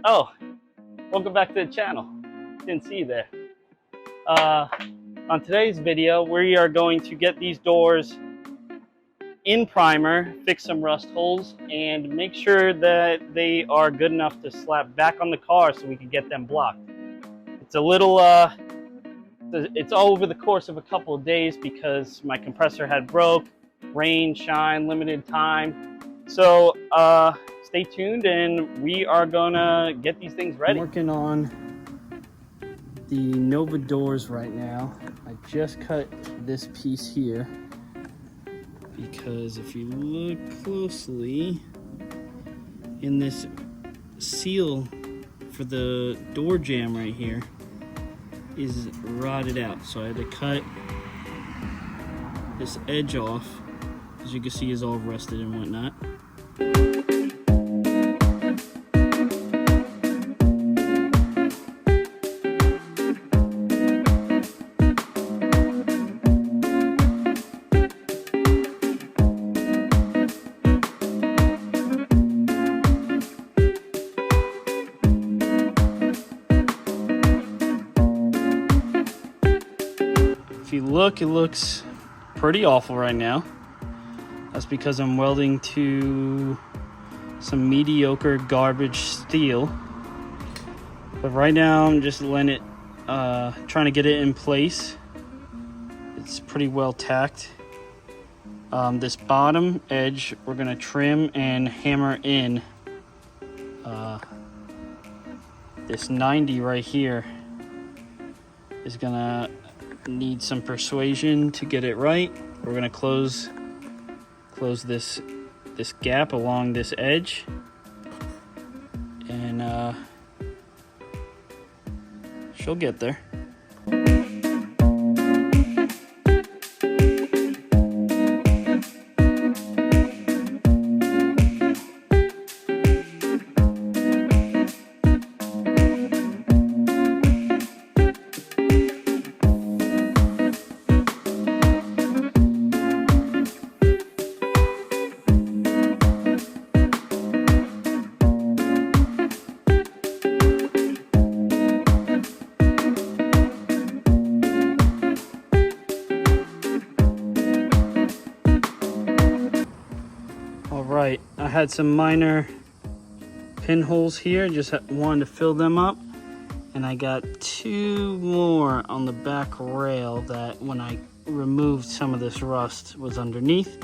Oh, welcome back to the channel. Didn't see you there. On today's video, we are going to get these doors in primer, fix some rust holes, and make sure that they are good enough to slap back on the car so we can get them blocked. It's a little, it's all over the course of a couple of days because my compressor had broke, rain, shine, limited time. So stay tuned and we are gonna get these things ready. I'm working on the Nova doors right now. I just cut this piece here because if you look closely in this seal for the door jamb right here is rotted out. So I had to cut this edge off. As you can see, is all rusted and whatnot. If you look, it looks pretty awful right now. That's because I'm welding to some mediocre garbage steel. But right now I'm just letting it, trying to get it in place. It's pretty well tacked. This bottom edge we're gonna trim and hammer in. This 90 right here is gonna need some persuasion to get it right. We're gonna close this gap along this edge, and she'll get there. Right, I had some minor pinholes here, just wanted to fill them up, and I got two more on the back rail that when I removed some of this rust was underneath,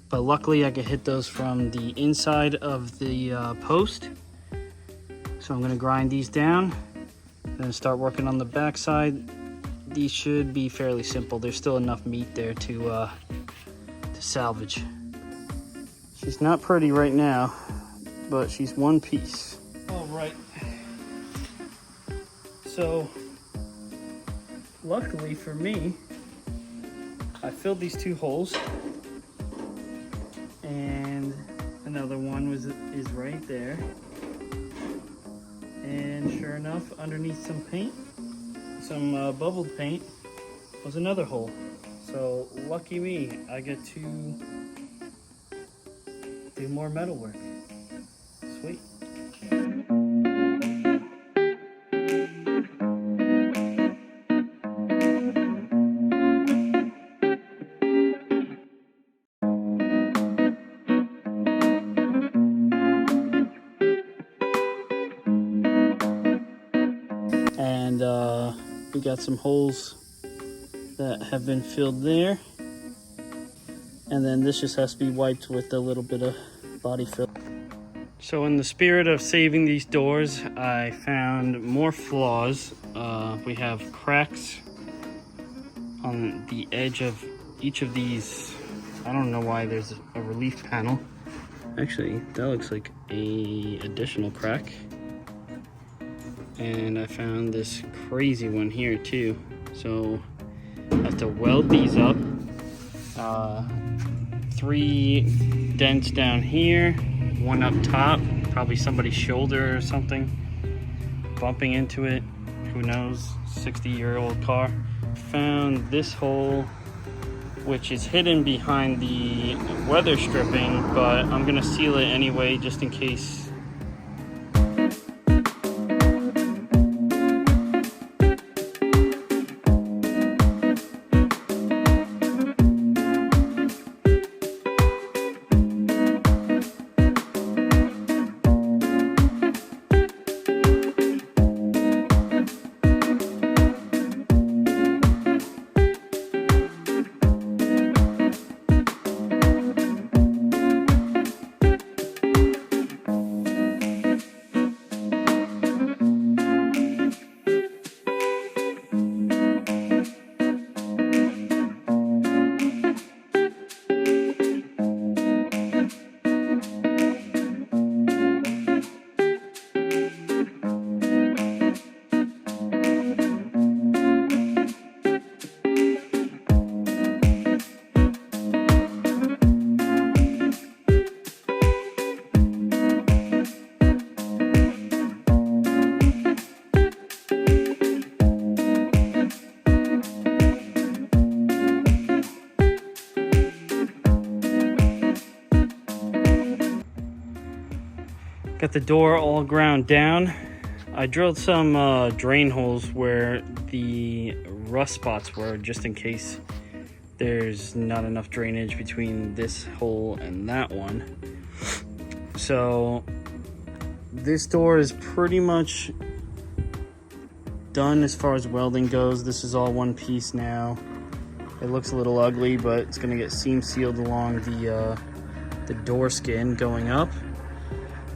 but luckily I could hit those from the inside of the post. So I'm going to grind these down and start working on the back side. These should be fairly simple. There's still enough meat there to salvage. She's not pretty right now, but she's one piece. All right. So, luckily for me, I filled these two holes, and another one is right there. And sure enough, underneath some paint, some bubbled paint, was another hole. So lucky me, I get to do more metal work. Sweet. And we got some holes that have been filled there. And then this just has to be wiped with a little bit of body fill. So in the spirit of saving these doors, I found more flaws. We have cracks on the edge of each of these. I don't know why there's a relief panel. Actually, that looks like a additional crack. And I found this crazy one here too. So I have to weld these up. 3 dents down here, 1 up top, probably somebody's shoulder or something bumping into it, who knows, 60-year-old car. Found this hole, which is hidden behind the weather stripping, but I'm gonna seal it anyway just in case. Got the door all ground down. I drilled some drain holes where the rust spots were, just in case there's not enough drainage between this hole and that one. So this door is pretty much done as far as welding goes. This is all one piece now. It looks a little ugly, but it's gonna get seam sealed along the door skin going up.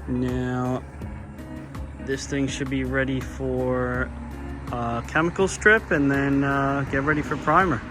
Now this thing should be ready for chemical strip, and then get ready for primer.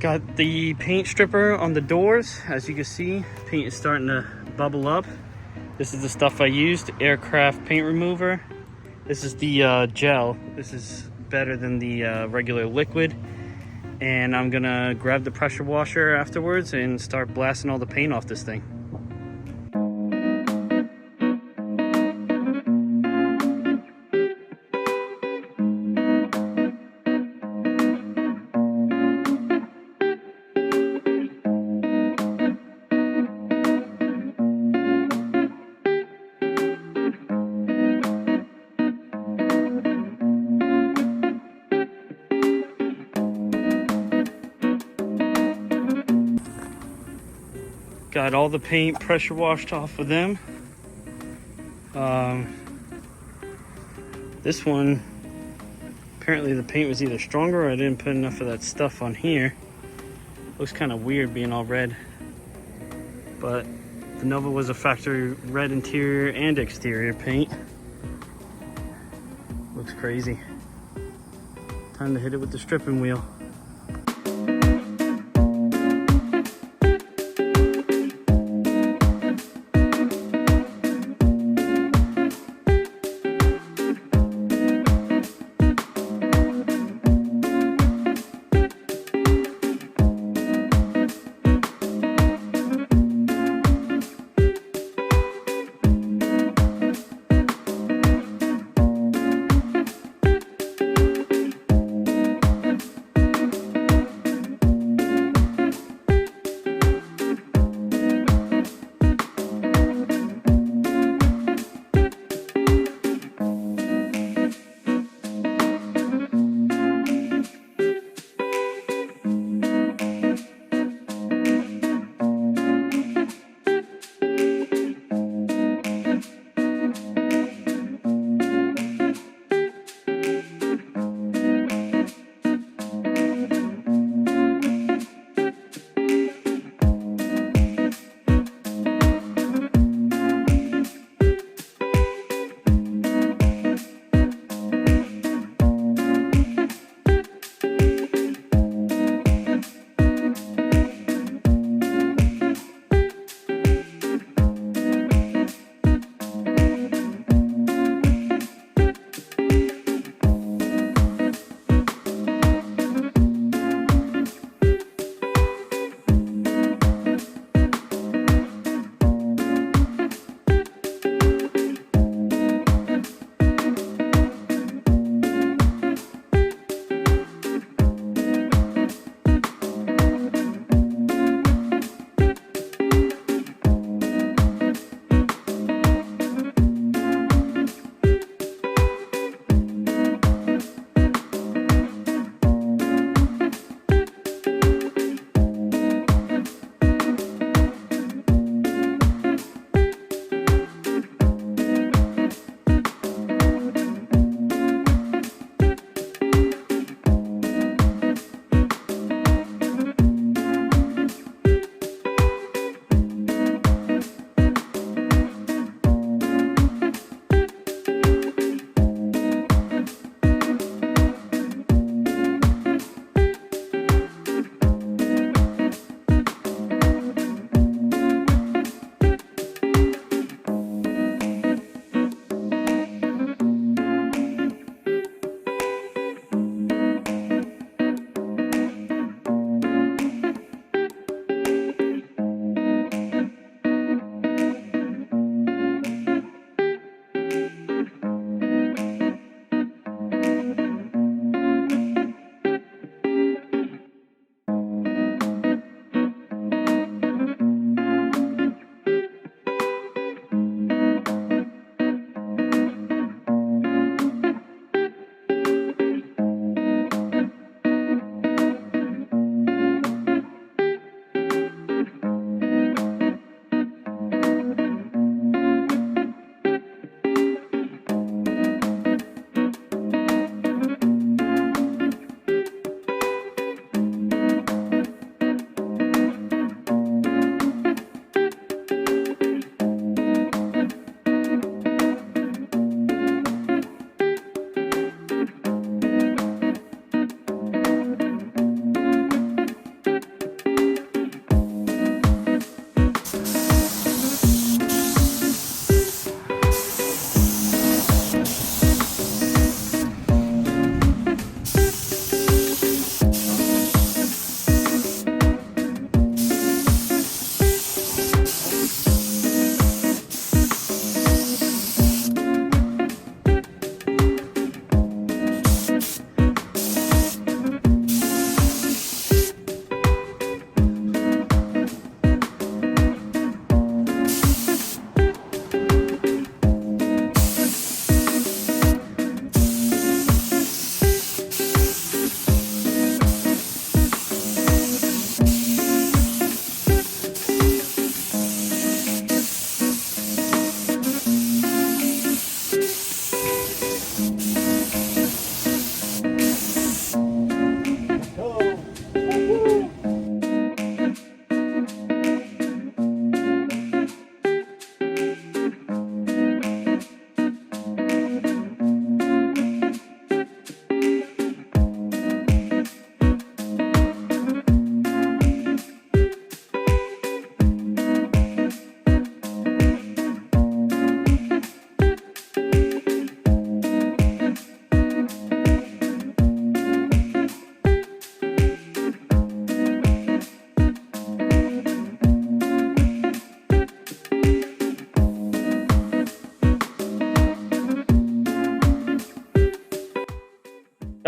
Got the paint stripper on the doors. As you can see, paint is starting to bubble up. This is the stuff I used, Aircraft paint remover. This is the gel. This is better than the regular liquid. And I'm gonna grab the pressure washer afterwards and start blasting all the paint off this thing. Got all the paint pressure washed off of them. This one, apparently the paint was either stronger or I didn't put enough of that stuff on here. Looks kind of weird being all red. But the Nova was a factory red interior and exterior paint. Looks crazy. Time to hit it with the stripping wheel.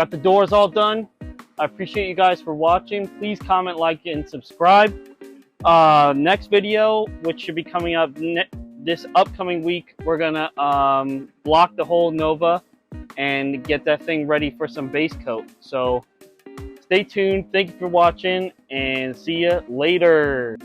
got the doors all done. I appreciate you guys for watching. Please comment, like, and subscribe. Next video, which should be coming up this upcoming week, we're gonna block the whole Nova and get that thing ready for some base coat. So stay tuned. Thank you for watching, and see you later.